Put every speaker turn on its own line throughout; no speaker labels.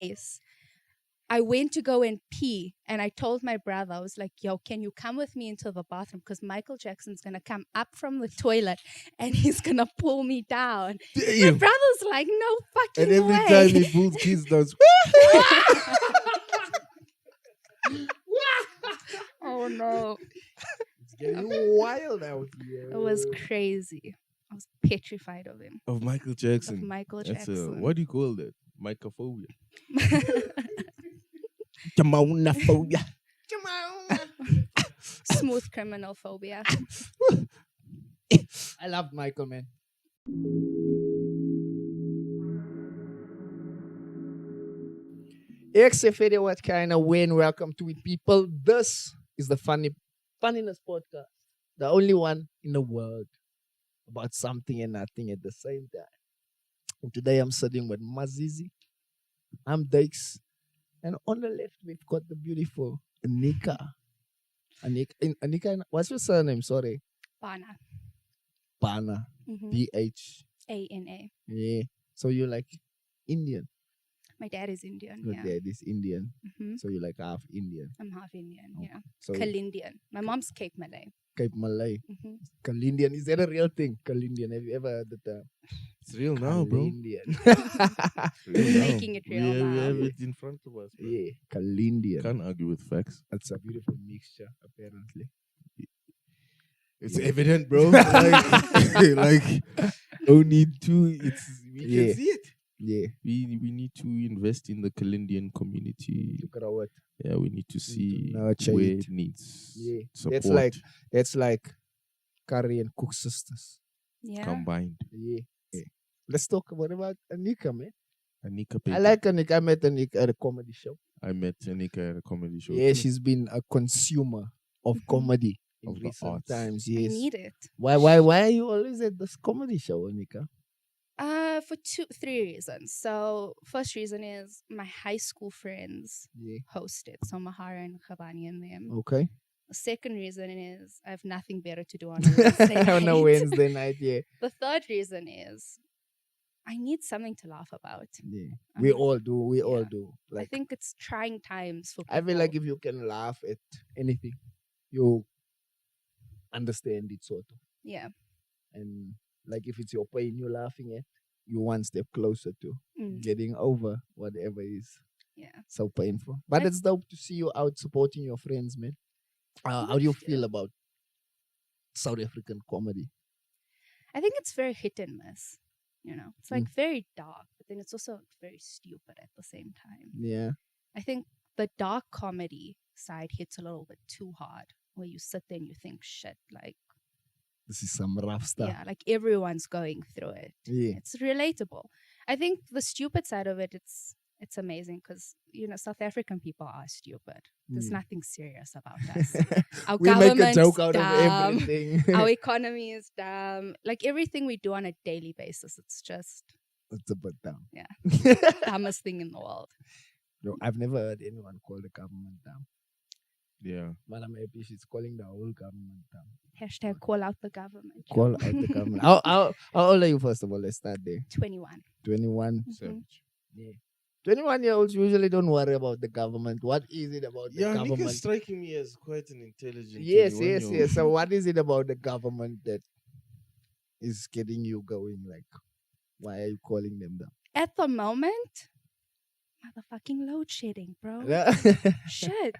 place. I went to go and pee, and I told my brother, I was like, yo, can you come with me into the bathroom? Because Michael Jackson's going to come up from the toilet and he's going to pull me down. My
Damn.
brother's like, no fucking
And every
way.
time he pulls kids does.
Oh, no.
It's getting wild out here.
It was crazy. I was petrified of him,
Of Michael
of
Jackson.
Michael
That's
Jackson.
what do you call that? Mycophobia.
Jamonophobia.
Smooth criminal phobia.
I love Michael, man. XFAD, what kind of win? Welcome to it, people. This is the Funnyness podcast, the only one in the world about something and nothing at the same time. And today I'm sitting with Mazizi. I'm Dakes. And on the left, we've got the beautiful Aneeqa. Aneeqa, what's your surname? Sorry.
Bhana.
Bhana.
Mhm.
B-H.
A-N-A.
Yeah. So you're like Indian.
My dad is Indian.
Your
Yeah.
dad is Indian.
hmm
So you're like half Indian.
I'm half Indian.
Oh.
Yeah.
So
Kalindian. My mom's Cape Malay.
Cape Malay.
hmm
Kalindian. Is that a real thing? Kalindian. Have you ever heard the term?
It's real now, bro.
Kalindian.
Real now.
Making it real
we
now.
have it in front of us. Bro.
Yeah. Kalindian.
Can't argue with facts.
That's a beautiful mixture, apparently.
It's evident, bro. like, no need to. We
Yeah.
can see it.
Yeah.
We need to invest in the Kalindian community.
To grow it.
Yeah, we need to see
nurture
where
it.
it needs
Yeah.
support
That's like curry and cook sisters.
Yeah.
combined.
Yeah. Let's talk about Aneeqa, man.
Aneeqa
I like Aneeqa. I met Aneeqa at a comedy show.
I met Aneeqa at a comedy show.
Yeah,
too.
she's been a consumer of comedy in
Of the
recent
arts.
times.
I
Yes.
need it.
Why are you always at this comedy show, Aneeqa?
For three reasons. So, first reason is my high school friends
Yeah.
host it. So, Mahara and Khabani and them.
Okay.
The second reason is I have nothing better to do on a Wednesday
On a
night.
Wednesday night, yeah.
The third reason is I need something to laugh about.
Yeah.
Um,
We all do. We all
yeah.
do.
I
Like
think it's trying times for people.
I feel like if you can laugh at anything, you understand it sort of.
Yeah.
And like if it's your pain you're laughing at, you're one step closer to
Mm.
getting over whatever is
Yeah.
so painful. But
I-
it's dope to see you out supporting your friends, man. How do you feel about South African comedy?
I think it's very hit and miss. You know, it's like very dark, but then it's also very stupid at the same time.
Yeah.
I think the dark comedy side hits a little bit too hard, where you sit there and you think, shit, like,
This is some rough stuff.
yeah, like everyone's going through it.
Yeah.
It's relatable. I think the stupid side of it, it's amazing because, you know, South African people are stupid. There's
Yeah.
nothing serious about us. Our
We make a
government's
joke out
dumb.
of everything.
Our economy is dumb. Like everything we do on a daily basis, it's just
It's a bit dumb.
dumbest thing in the world.
No, I've never heard anyone call the government dumb.
Yeah.
But I'm happy she's calling the whole government dumb.
Hashtag call out the government.
Call out the government. How old are you, first of all? Let's start there.
21.
21.
Savage.
Yeah. 21-year-olds usually don't worry about the government. What is it about the
Yeah,
government?
Nika's striking me as quite an intelligent.
Yes.
21-year-old.
So what is it about the government that is getting you going? Like, why are you calling them dumb?
At the moment, motherfucking load shedding, bro. Shit.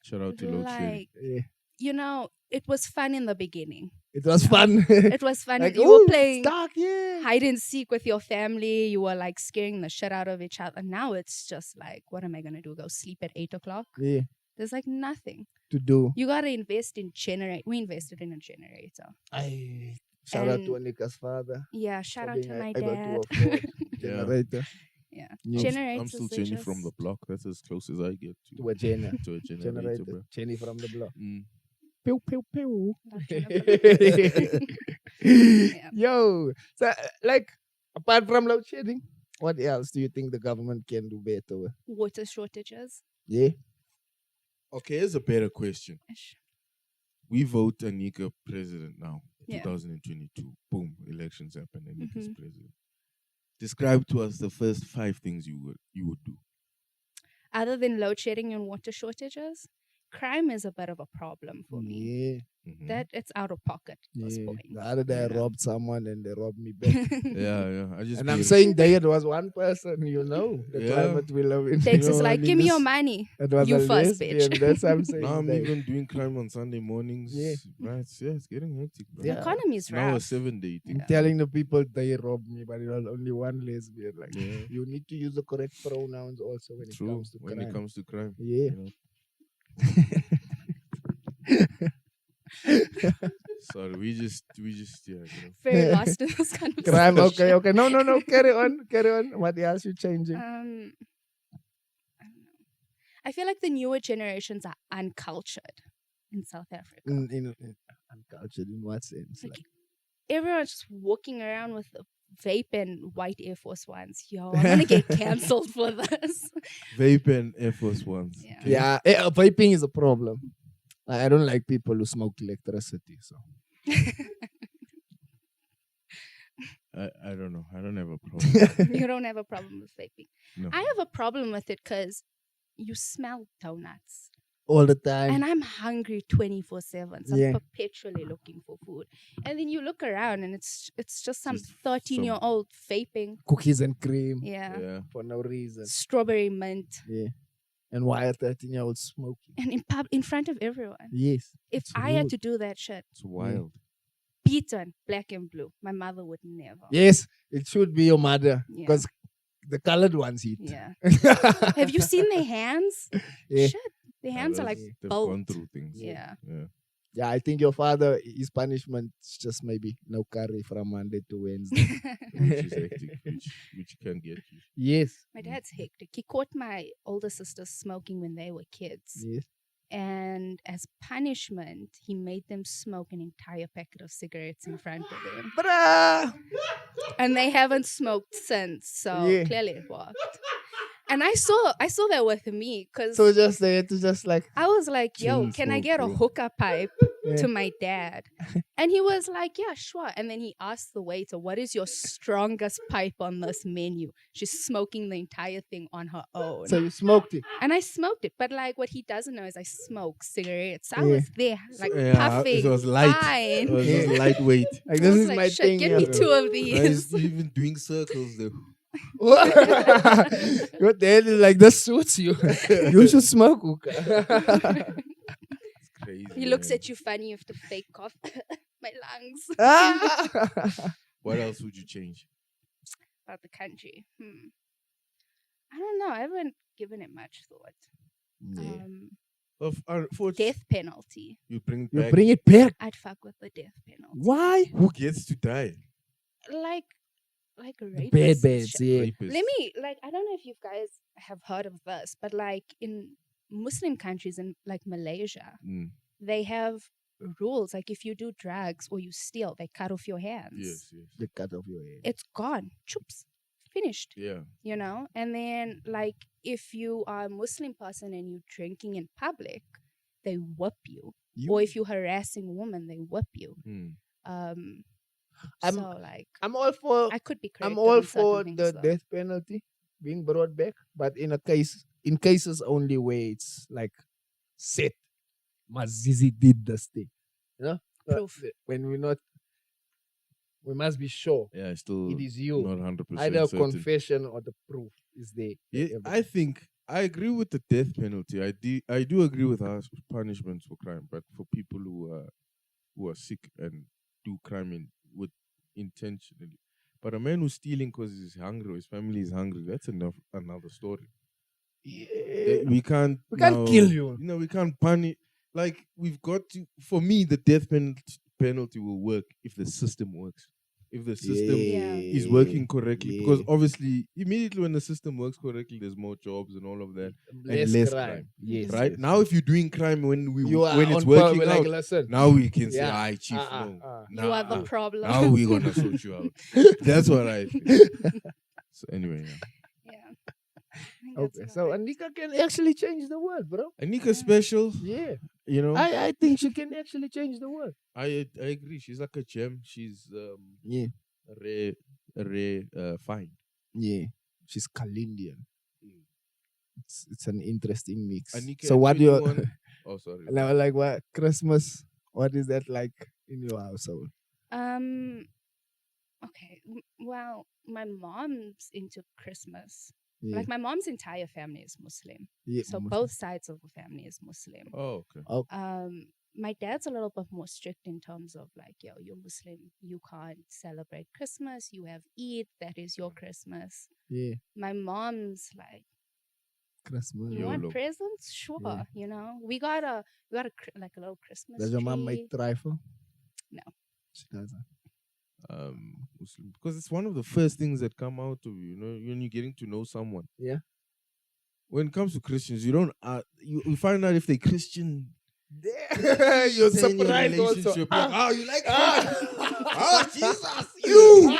Shout out to Load Shedding.
Like,
Yeah.
you know, it was fun in the beginning.
It was fun.
It was fun.
Like,
You
ooh,
were playing
it's dark, yeah.
hide and seek with your family. You were like scaring the shit out of each other. Now it's just like, what am I going to do? Go sleep at 8 o'clock?
Yeah.
There's like nothing.
To do.
You got to invest in generator. We invested in a generator.
Shout out to
And-
Anika's father.
Yeah, shout
for
out to
being
my
able
dad.
to afford
Yeah.
generator.
Yeah.
New-
Generators,
I'm still
they
Jenny from the
just-
block. That's as close as I get
To a gener-
to a generator,
generator.
bro.
Jenny from the block.
Mm.
Pew, pew, pew.
Love Jennifer. Yeah.
Yo, so like apart from load shedding, what else do you think the government can do better with?
Water shortages.
Yeah,
Okay, here's a better question.
Ish.
We vote Aneeqa president now,
Yeah.
2022. Boom, elections happen. Aneeqa's
Mhm.
president. Describe to us the first 5 things you would do.
other than load shedding and water shortages, crime is a bit of a problem for me.
Yeah.
Mhm.
That it's out of pocket at this
Yeah.
point.
The other day I
you know.
robbed someone and they robbed me back.
Yeah. I just
And I'm
be-
saying it was one person, the
Yeah.
climate we live in.
Dex
you
is
know,
like,
I mean,
give me your
this-
money.
It was
You
a
first,
lesbian,
bitch.
That's what I'm saying.
Now I'm
Dave.
even doing crime on Sunday mornings.
Yeah.
Right. Yeah, it's getting hectic, bro.
The
Yeah.
economy is
It's now a
rough.
7-day thing.
I'm telling the people they robbed me, but it was only one lesbian. Like,
Yeah.
you need to use the correct pronouns also when it
True.
comes to
When
crime.
it comes to crime.
Yeah.
You know? Sorry, we just
Very lost in this conversation.
Crime, okay. No, carry on. What else you changing?
I don't know. I feel like the newer generations are uncultured in South Africa.
In uncultured in what sense?
Like, everyone's just walking around with a vape and white Air Force Ones. Yo, I'm gonna get cancelled for this.
vape and Air Force Ones.
Yeah.
okay?
Yeah, vaping is a problem. I don't like people who smoke electricity. So
I don't know. I don't have a problem.
You don't have a problem with vaping.
No.
I have a problem with it because you smell donuts.
all the time.
And I'm hungry 24/7. So
Yeah.
I'm perpetually looking for food. And then you look around and it's just some
Just
13-year-old vaping.
Cookies and cream
Yeah.
Yeah.
for no reason.
Strawberry mint.
Yeah. And why a 13-year-old smoking?
And in front of everyone.
Yes.
If
It's
I had
rude.
to do that shit,
It's wild.
beaten, black and blue, my mother would never.
Yes, it should be your mother
Yeah.
because the colored ones eat.
Yeah. Have you seen their hands?
Yeah.
Shit. Their hands are like
They've gone
bolt.
through things.
Yeah.
Yeah.
Yeah, I think your father, his punishment is just maybe no curry from Monday to Wednesday.
Which is hectic, which can get you.
Yes.
My dad's hectic. He caught my older sisters smoking when they were kids.
Yes.
And as punishment, he made them smoke an entire packet of cigarettes in front of them.
Bruh.
And they haven't smoked since. So
Yeah.
clearly it worked. And I saw that with me because
So just they had to just like
I was like, yo,
Chain
can I
smoke,
get a
bro.
hookah pipe
Yeah.
to my dad? And he was like, yeah, sure. And then he asked the waiter, what is your strongest pipe on this menu? She's smoking the entire thing on her own.
so you smoked it.
And I smoked it. But like what he doesn't know is I smoke cigarettes. I
Yeah.
was there, like
Yeah,
puffing.
it was light.
Fine.
It was
Yeah.
just lightweight.
Like
I
this
was
is
like,
my
shit,
thing.
give me
yeah.
2 of
Guys,
these.
even doing circles there.
Your dad is like, this suits you. You should smoke hookah.
It's crazy.
He looks
man.
at you funny. You have to fake cough. My lungs.
What else would you change?
About the country. I don't know. I haven't given it much thought.
Yeah.
For
Death penalty.
you bring it
You
back.
bring it back.
I'd fuck with the death penalty.
Why?
Who gets to die?
Like rapists.
Bad
and
beds,
shit.
yeah.
Rapists.
Let me I don't know if you guys have heard of this, but like in Muslim countries in like Malaysia,
Mm,
they have rules. Like if you do drugs or you steal, they cut off your hands.
yes.
The cut off your head.
It's gone. Choops. Finished.
Yeah.
You know? And then like if you are a Muslim person and you're drinking in public, they whip you. Or if you're harassing a woman, they whip you.
Mm.
I'm-
So like
I'm all for
I could be correct.
I'm all for the death penalty being brought back, but in cases only where it's like set. Mazizi did this thing, you know.
Proof.
When we must be sure
Yeah, still
it is you.
not 100%
Either a
certain.
confession or the proof is there.
Yeah, I think I agree with the death penalty. I do agree with harsh punishments for crime, but for people who are sick and do crime with intentionally. But a man who's stealing because he's hungry or his family is hungry, that's another story. We can't
kill you.
You know, we can't punish. Like we've got to. For me, the death penalty will work if the system works. If the system
Yeah.
is working correctly,
Yeah.
because obviously, immediately when the system works correctly, there's more jobs and all of that. less crime.
Yes,
Right
yes.
now, if you're doing crime when
you are
it's
on
working
par, like,
out,
listen,
now we can say,
Yeah.
"Aye, chief, no,
you are the problem.
now we're gonna sort you out." That's what I think. So anyway, yeah.
Yeah. I think that's
okay, so
about it.
Aneeqa can actually change the world, bro.
Aneeqa special,
Yeah,
you know.
I think she can actually change the world.
I agree. She's like a gem. She's
Yeah,
a rare find.
yeah. She's Kalindian. it's an interesting mix.
Aneeqa,
So what do you?
21 Oh, sorry.
Now, like what Christmas? What is that like in your household?
Okay. Well, my mom's into Christmas.
Yeah,
Like my mom's entire family is Muslim.
yeah.
So
Muslim.
both sides of the family is Muslim.
Oh, okay.
My dad's a little bit more strict in terms of like, yo, you're Muslim, you can't celebrate Christmas. You have Eid, that is your Christmas.
Yeah,
My mom's like,
Christmas.
you
YOLO.
want presents? Sure.
Yeah.
You know, we got a like a little Christmas
Does your mom
tree.
make trifle?
No.
She doesn't.
Muslim, because it's one of the first things that come out of you, you know, when you're getting to know someone.
Yeah.
When it comes to Christians, you don't you find out if they're Christian.
You're
then your
surprised also.
relationship, like, oh, you like God. Oh, Jesus, you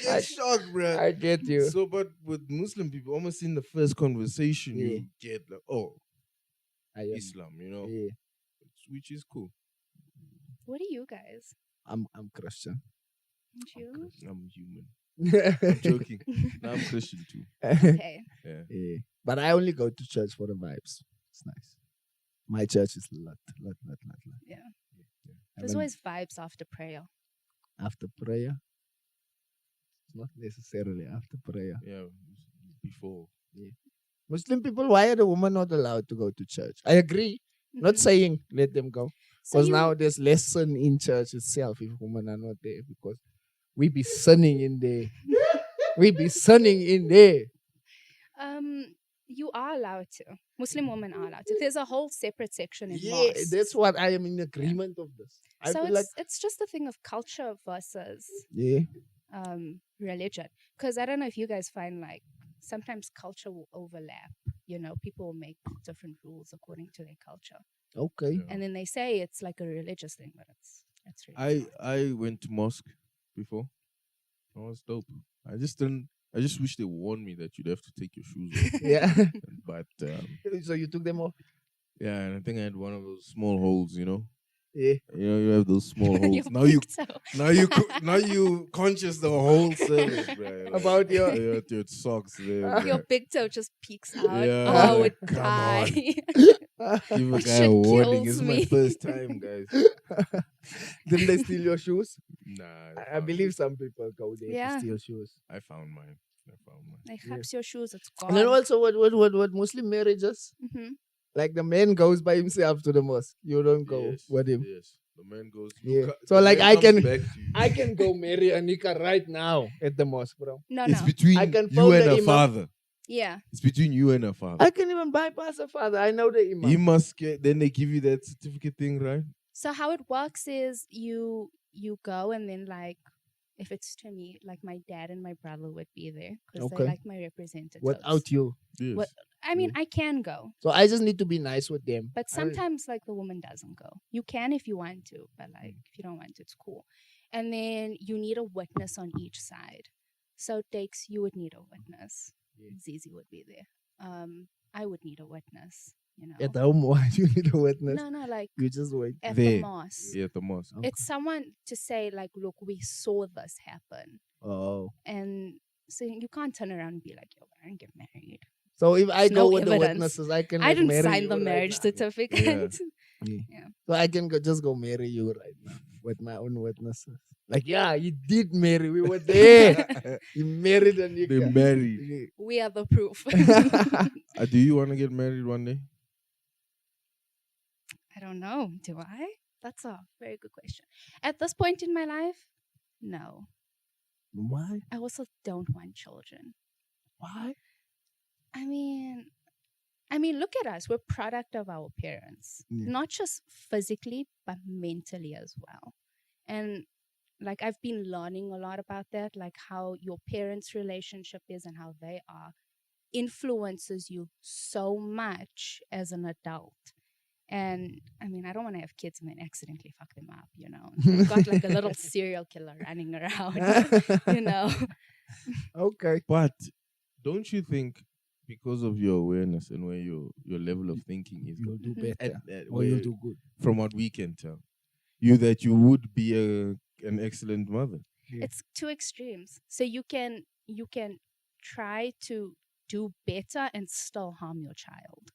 get shocked, bro.
I get you.
So, but with Muslim people, almost in the first conversation,
Yeah.
you get like, oh,
I am.
Islam, you know,
Yeah,
which is cool.
What are you guys?
I'm Christian.
Aren't you?
I'm human. I'm joking. No, I'm Christian too.
Okay.
Yeah.
Yeah. But I only go to church for the vibes. It's nice. My church is lot.
Yeah.
I
There's
went
always vibes after prayer.
after prayer. It's not necessarily after prayer.
Yeah. Before.
Muslim people, why are the women not allowed to go to church? I agree. Not
Mhm.
saying let them go.
So
Because
you-
now there's lesson in church itself if women are not there. Because we be sinning in there. We be sinning in there.
you are allowed to. Muslim women are allowed to. There's a whole separate section in
Yeah,
mosques.
that's what I am in agreement of this. I
So
feel like
it's just a thing of culture versus
yeah,
religion. Because I don't know if you guys find like sometimes culture will overlap. You know, people will make different rules according to their culture,
okay.
Yeah.
and then they say it's like a religious thing, but it's really not.
I went to mosque before. That was dope. I just wish they warned me that you'd have to take your shoes off.
Yeah.
But
So you took them off?
yeah, and I think I had one of those small holes, you know.
Yeah.
You know, you have those small holes.
Your
Now you
big toe.
now you conscious the whole service, bro. Like,
About your
your socks there.
Your
bruh.
big toe just peeks out.
Yeah,
Oh, I would
come
die.
Give a
That
guy
shit
a warning.
kills
It's my
me.
first time, guys.
Didn't they steal your shoes?
Nah,
I believe some people go there
Yeah.
to steal shoes.
I found mine.
Like, helps your shoes, it's gone.
And then also what Muslim marriages,
Mhm.
like the man goes by himself to the mosque. You don't go
Yes,
with him.
Yes, the man goes.
Yeah.
look,
So,
the
like,
man
I
comes
can-
back to you.
I can go marry Aneeqa right now at the mosque, bro.
No,
It's
no.
between
I can
you
phone
and
the
her
imam.
father.
Yeah.
It's between you and her father.
I can even bypass a father. I know the imam.
He must get. Then they give you that certificate thing, right?
So how it works is you go and then like if it's to me, like my dad and my brother would be there because
Okay.
they're like my representatives.
Without you.
Yes.
What- I mean, I can go,
So I just need to be nice with them.
but sometimes like the woman doesn't go. You can if you want to, but like if you don't want to, it's cool. And then you need a witness on each side. So Dakes, you would need a witness.
Yeah.
Zizi would be there. I would need a witness. You know.
At home, why you need a witness?
No, like
You just wait.
at
There.
the mosque.
Yeah, at the mosque.
Okay.
It's someone to say like, look, we saw this happen.
Oh.
And so you can't turn around and be like, yo, I didn't get married.
So if I
There's
go
no
with the
evidence.
witnesses, I can
I
like,
didn't
marry
sign
you
the
right
marriage
now.
certificate.
So I can just go marry you right now with my own witnesses. Like, yeah, you did marry. We were there. You married Aneeqa.
They married.
We are the proof.
Do you want to get married one day?
I don't know. Do I? That's a very good question. At this point in my life, no.
Why?
I also don't want children.
Why?
I mean, look at us. We're product of our parents,
Yeah.
not just physically, but mentally as well. And like I've been learning a lot about that, like how your parents' relationship is and how they are influences you so much as an adult. And I mean, I don't want to have kids and then accidentally fuck them up, you know. I've got like a little serial killer running around, you know.
Okay.
But don't you think because of your awareness and where your level of thinking is,
You'll do
Mhm.
better. Or
where-
you'll do good.
from what we can tell, you would be an excellent mother.
Yeah.
It's two extremes. So you can try to do better and still harm your child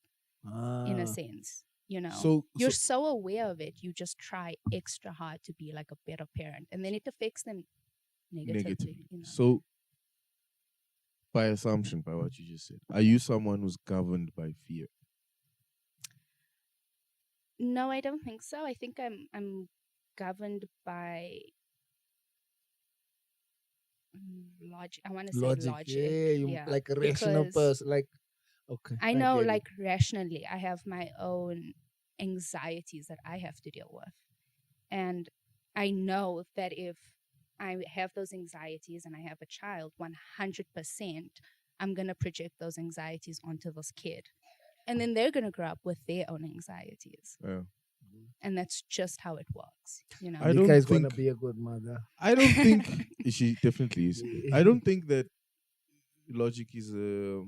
in a sense. You're so aware of it, you just try extra hard to be like a better parent, and then it affects them negatively.
So, by assumption, by what you just said, are you someone who's governed by fear?
No, I don't think so. I think I'm governed by logic. I want to say logic.
Yeah, you like a rational
because
person. Like, okay,
I know,
get it.
like, rationally, I have my own anxieties that I have to deal with. And I know that if I have those anxieties and I have a child, 100%, I'm going to project those anxieties onto this kid. And then they're going to grow up with their own anxieties.
Yeah.
And that's just how it works.
I don't
Aneeqa is
think
gonna be a good mother.
I don't think she definitely is. I don't think that logic is a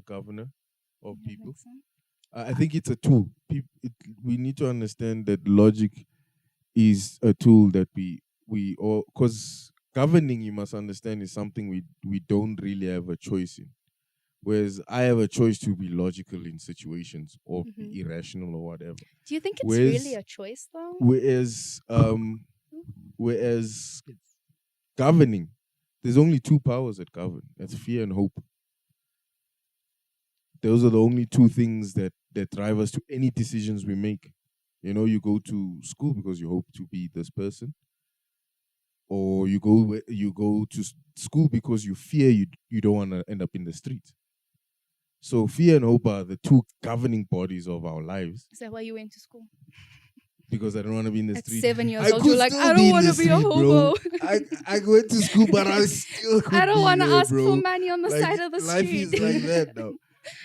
governor of
You don't
people.
think so?
I think it's a tool. We need to understand that logic is a tool that we all, because governing, you must understand, is something we don't really have a choice in. Whereas I have a choice to be logical in situations or be irrational or whatever.
Do you think it's really a choice, though?
Whereas governing, there's only two powers that govern. That's fear and hope. Those are the only two things that drive us to any decisions we make. You go to school because you hope to be this person, or you go to school because you fear you don't want to end up in the street. So fear and hope are the two governing bodies of our lives.
Is that why you went to school?
Because I don't want to be in the
At
street.
7 years old, you're like, I don't want to be a hobo.
I went to school, but I still could
I don't
want to
ask for money on the side of the
life
street.
Life is like that now.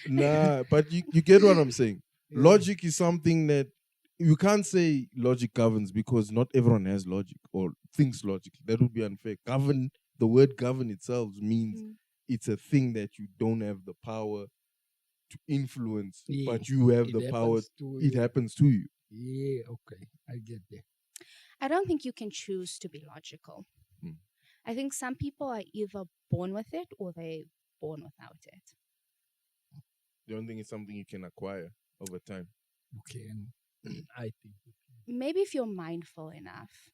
Nah, but you get what I'm saying. Yeah. Logic is something that you can't say logic governs, because not everyone has logic or thinks logically. That would be unfair. The word govern itself means it's a thing that you don't have the power to influence, but you have the power. It happens to you.
Yeah, okay. I get that.
I don't think you can choose to be logical. I think some people are either born with it or they're born without it.
You don't think it's something you can acquire over time?
Okay, and I think
maybe if you're mindful enough,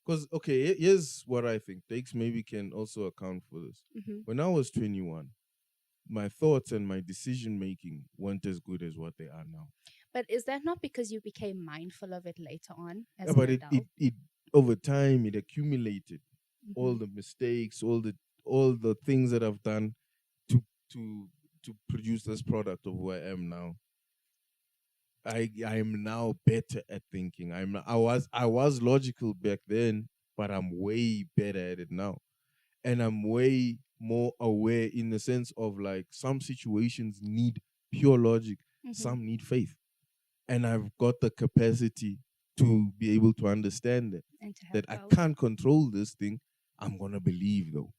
Because, okay, here's what I think. Takes maybe can also account for this. When I was 21, my thoughts and my decision making weren't as good as what they are now.
But is that not because you became mindful of it later on as
an
adult?
It over time it accumulated. All the mistakes, all the things that I've done to produce this product of who I am now. I am now better at thinking. I was logical back then, but I'm way better at it now. And I'm way more aware in the sense of, like, some situations need pure logic, some need faith. And I've got the capacity to be able to understand that I can't control this thing. I'm going to believe, though.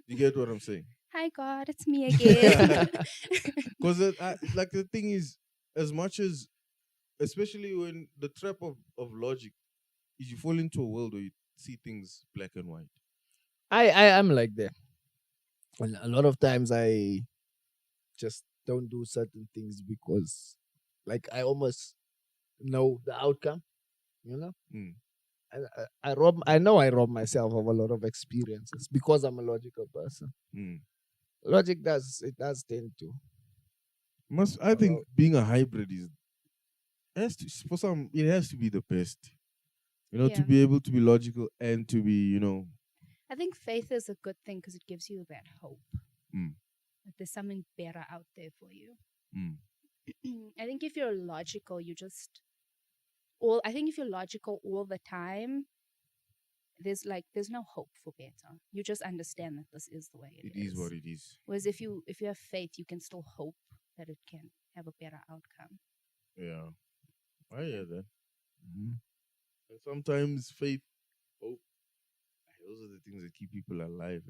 You get what I'm saying?
Hi, God, it's me again.
Because the thing is, as much as, especially when the trap of logic is, you fall into a world where you see things black and white.
I am like that. And a lot of times I just don't do certain things because, like, I almost know the outcome, And I know I rob myself of a lot of experiences because I'm a logical person. Logic does tend to.
I think being a hybrid it has to be the best. To be able to be logical and to be,
I think faith is a good thing because it gives you that hope that there's something better out there for you. I think if you're logical, if you're logical all the time, there's no hope for better. You just understand that this is the way it is.
It is what it is.
Whereas if you have faith, you can still hope that it can have a better outcome.
Yeah, I hear that. And sometimes faith, hope, those are the things that keep people alive.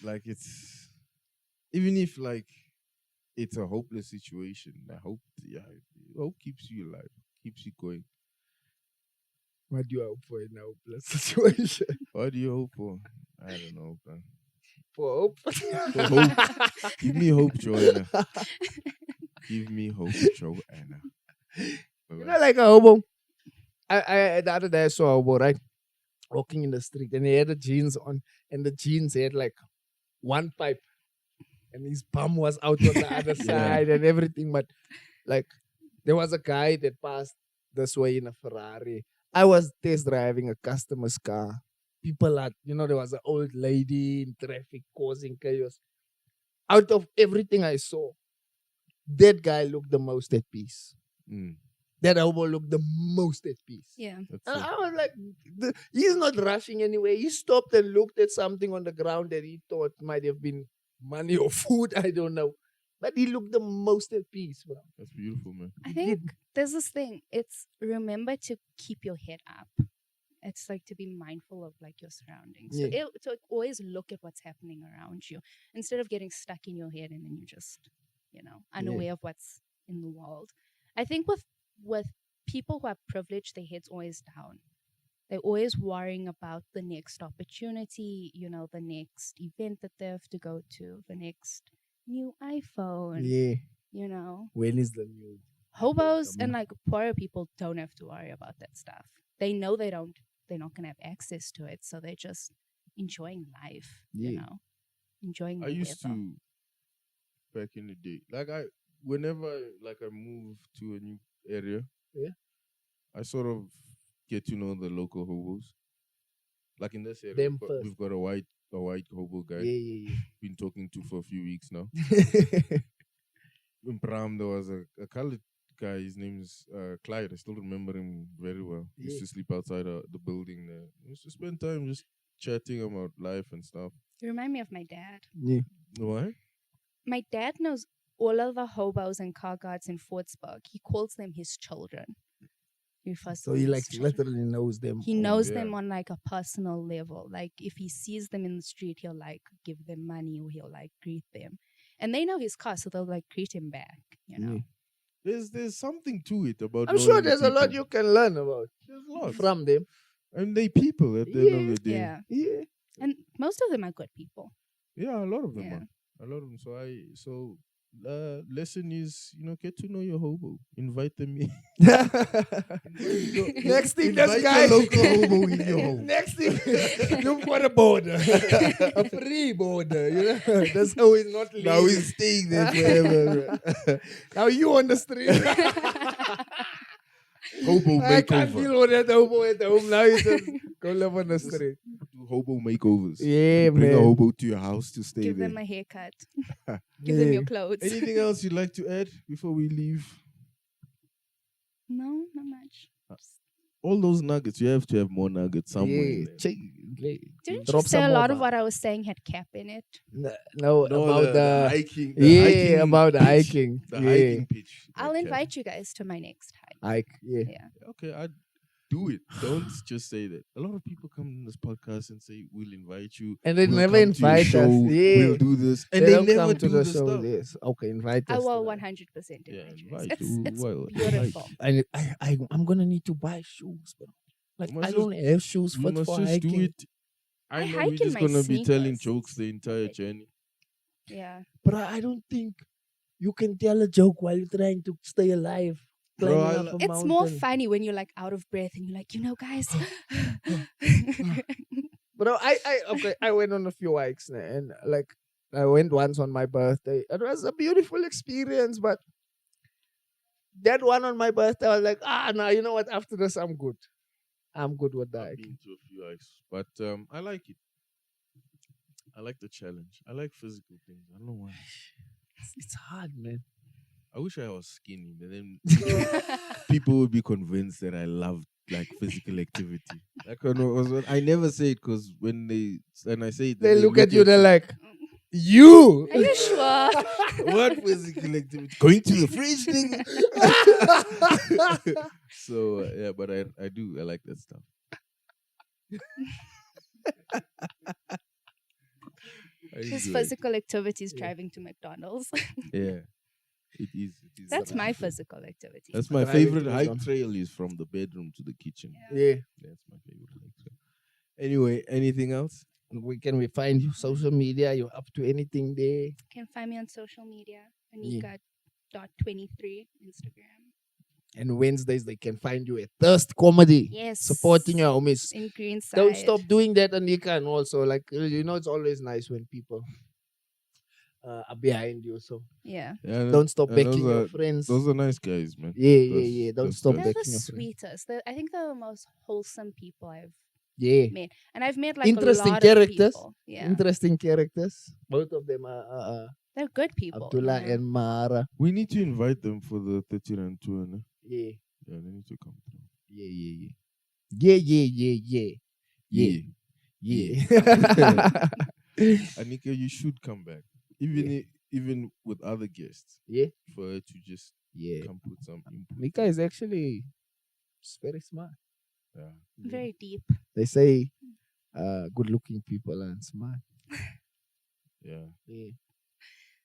Like, it's, even if, like, it's a hopeless situation, hope keeps you alive, keeps you going.
What do you hope for in a hopeless situation?
What do you hope for? I don't know, bro.
For hope?
For hope. Give me hope, Joanna. Give me hope, Joanna.
You know, like a hobo. I the other day I saw a hobo, right? Walking in the street, and he had the jeans on, and the jeans had like one pipe, and his bum was out on the other side and everything. But like, there was a guy that passed this way in a Ferrari. I was test driving a customer's car. People are, there was an old lady in traffic causing chaos. Out of everything I saw, that guy looked the most at peace. That hobo looked the most at peace.
Yeah.
And I was like, he's not rushing anywhere. He stopped and looked at something on the ground that he thought might have been money or food. I don't know. But he looked the most at peace, bro.
That's beautiful, man.
I think there's this thing. It's remember to keep your head up. It's like to be mindful of like your surroundings.
Yeah.
So always look at what's happening around you instead of getting stuck in your head and then you're just, unaware of what's in the world. I think with people who are privileged, their head's always down. They're always worrying about the next opportunity, the next event that they have to go to, the next new iPhone.
Yeah. When is the new?
Hobos and like poorer people don't have to worry about that stuff. They know they're not gonna have access to it, so they're just enjoying life. Enjoying.
I used to back in the day, like whenever I move to a new area, I sort of get to know the local hobos. Like in this area, we've got a white hobo guy. Been talking to for a few weeks now. In Pram, there was a colored guy. His name's Clyde. I still remember him very well. He used to sleep outside the building there. We used to spend time just chatting about life and stuff.
You remind me of my dad.
Yeah.
Why?
My dad knows all of the hobos and car guards in Fortsburg. He calls them his children.
So he literally knows them.
He knows them on like a personal level. Like if he sees them in the street, he'll like give them money or he'll like greet them. And they know his car, so they'll like greet him back,
There's something to it about.
I'm sure there's a lot you can learn about.
There's lots
from them.
And they people at the end of the day.
Yeah. And most of them are good people.
Yeah, a lot of them are. A lot of them. So lesson is, get to know your hobo. Invite them in.
Next thing, this guy.
Invite your local hobo in your home.
Next thing, look for a border. A free border. That's how he's not leaving.
Now he's staying there forever.
Now you on the street.
Hobo
I can't
makeover.
deal with that hobo at home. Now you just go live on the street.
Do hobo makeovers.
Yeah,
Bring
man.
a hobo to your house to stay
Give
there.
them a haircut. Give them your clothes.
Anything else you'd like to add before we leave?
No, not much.
All those nuggets, you have to have more nuggets somewhere.
Yeah.
Didn't
Drop
you say
some
a lot
more,
of what I was saying had cap in it?
No, about the
hiking.
about the
pitch.
hiking.
The hiking pitch.
I'll
Okay.
invite you guys to my next hike.
Hike, yeah.
Okay, I'd do it. Don't just say that. A lot of people come in this podcast and say, we'll invite you.
And they
we'll
never
come to your
invite us.
show,
Yeah.
We'll do this. And
They
they
don't
never
come to
do
the
the
show.
stuff.
Yes. Okay, invite
I
us.
will
to
100%
Yeah,
invite you
invite
guys. It's
you. Well,
beautiful.
that. I'm gonna need to buy shoes, bro. Like
You must
I don't have shoes
You
fit
must
for
just
hiking.
do it.
I
I know
hike
we're
in
just
my
going to be telling
sneakers.
jokes the entire journey.
Yeah.
But I don't think you can tell a joke while you're trying to stay alive.
Bro,
Climbing up a
It's
mountain.
more funny when you're like out of breath and you're like, guys.
Bro, I went on a few hikes and like I went once on my birthday. It was a beautiful experience, but that one on my birthday, I was like, no, you know what? After this, I'm good. I'm good with that.
I've been to a few hikes, but I like it. I like the challenge. I like physical things. I don't know why.
It's hard, man.
I wish I was skinny, but then people would be convinced that I loved like physical activity. I never say it because when I say it,
They look at you, they're like, you!
Are you sure?
what physical activity? Going to the fridge thing? So yeah, but I do. I like that stuff.
His physical activities driving to McDonald's.
Yeah. It is.
That's my physical activity.
That's my
Driving
favorite
to
hike
McDonald's.
trail is from the bedroom to the kitchen.
Yeah.
Anyway, anything else?
Where can we find you? Social media? You're up to anything there?
You can find me on social media.
Yeah.
Aneeqa.23 Instagram.
And Wednesdays they can find you at Thirst Comedy.
Yes.
Supporting your homies.
In Greenside.
Don't stop doing that, Aneeqa. And also, like, it's always nice when people are behind you. So
Yeah.
don't stop backing your friends.
Those are nice guys, man.
Yeah. Don't stop
They're
backing
the
your friends.
sweetest. I think they're the most wholesome people I've
Yeah.
met. And I've met like
Interesting
a lot
characters.
of people. Yeah.
Interesting characters. Both of them are
They're good people.
Abdullah and Mara.
We need to invite them for the 30 rand tour. No?
Yeah.
Yeah, they need to come through.
Yeah.
Aneeqa, you should come back. Even with other guests.
Yeah.
For her to just come put some input.
Mika is actually very smart.
Yeah.
Very deep.
They say good looking people are smart.
Yeah.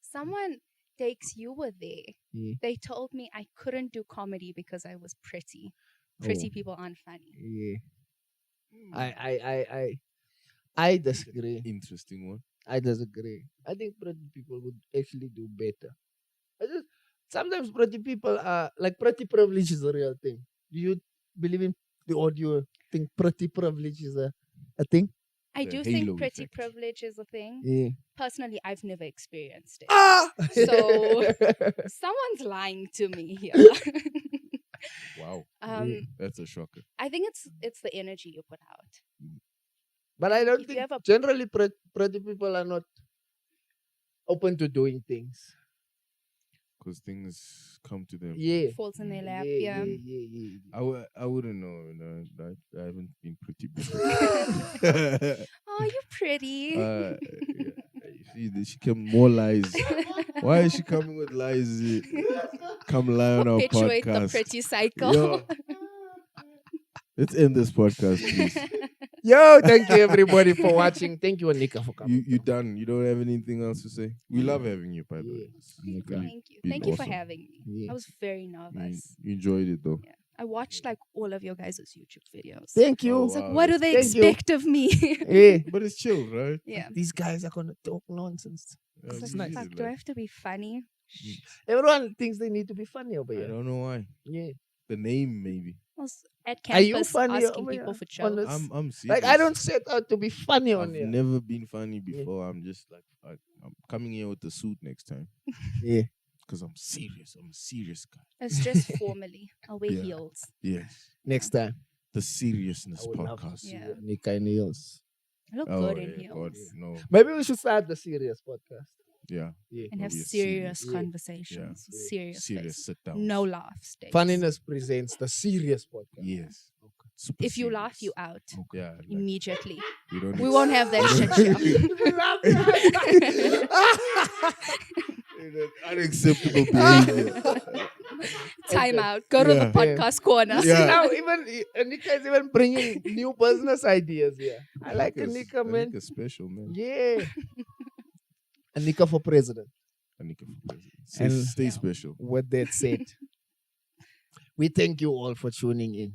Someone takes you were there.
Yeah.
They told me I couldn't do comedy because I was pretty. Pretty people aren't funny.
Yeah. I disagree.
Interesting one.
I disagree. I think pretty people would actually do better. Sometimes pretty people are like pretty privilege is a real thing. Do you believe in the audio think pretty privilege is a thing?
I
The
do
halo
think pretty
effect.
privilege is a thing.
Yeah.
Personally, I've never experienced it.
So
Someone's lying to me here.
Wow. That's a shocker.
I think it's the energy you put out.
but I don't
If you
think
have a-
generally pretty people are not open to doing things.
Because things come to them.
Yeah.
Falls in their lap.
Yeah.
I wouldn't know. I haven't been pretty before.
Oh, you're pretty.
Yeah. She came more lies. Why is she coming with lies? Come lie on our
Perpetuate the
podcast.
pretty cycle.
Yo. Let's end this podcast, please.
Yo, thank you everybody for watching. Thank you, Aneeqa, for coming.
You done. You don't have anything else to say? We love having you, by the way. It's really
Thank you.
been
Thank you for
awesome.
having me.
Yeah.
I was very nervous.
You enjoyed it, though.
Yeah. I watched like all of your guys' YouTube videos.
Thank you.
Oh,
It's like,
wow,
what do they
Thank you.
expect of me?
Yeah.
But it's chill, right?
Yeah.
These guys are gonna talk nonsense.
Yeah,
It's
it's
like,
easy,
fuck, do I have to be funny?
Everyone thinks they need to be funny over
I
here.
don't know why.
Yeah.
The name, maybe.
I was at
Are you
campus
funny
asking
over
people
here?
for
On
jokes.
the-
I'm serious.
Like I don't set out to be funny on
I've
here.
never been funny before. I'm just like, I'm coming here with the suit next time.
Yeah.
Because I'm serious. I'm a serious guy.
It's just formally. I'll wear
Yeah.
heels.
Yes.
Next time.
The Seriousness
I would love to
podcast.
see
Yeah.
Aneeqa and Niels.
I look
Oh,
good in
yeah, God,
heels.
no.
Maybe we should start the serious podcast.
Yeah.
Yeah.
And have
Maybe a
serious
serious-
Yeah.
conversations.
Yeah.
Serious.
Serious
face.
sit down.
No laughs. days.
Funniness presents the serious podcast.
Yes. Super
If you laugh,
serious.
you out
Yeah. Like,
immediately.
we don't
We won't have that shit here.
Unacceptable behavior.
Time out. Go to
Yeah.
the podcast corner.
Yeah.
Now even Aneeqa is even bringing new business ideas here. I like Aneeqa, man.
Aneeqa's special, man.
Yeah. Aneeqa for president.
Aneeqa for president.
And-
Stay special.
With that said, we thank you all for tuning in.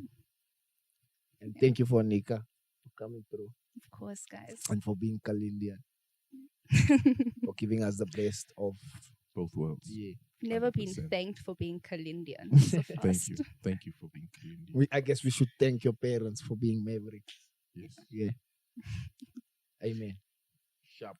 And thank you for Aneeqa for coming through
Of course, guys.
and for being Kalindian, for giving us the best of
Both worlds.
Never been
100%.
thanked for being Kalindian so
Thank
fast.
you. Thank you for being clean.
I guess we should thank your parents for being mavericks.
Yes.
Yeah. Amen. Sharp.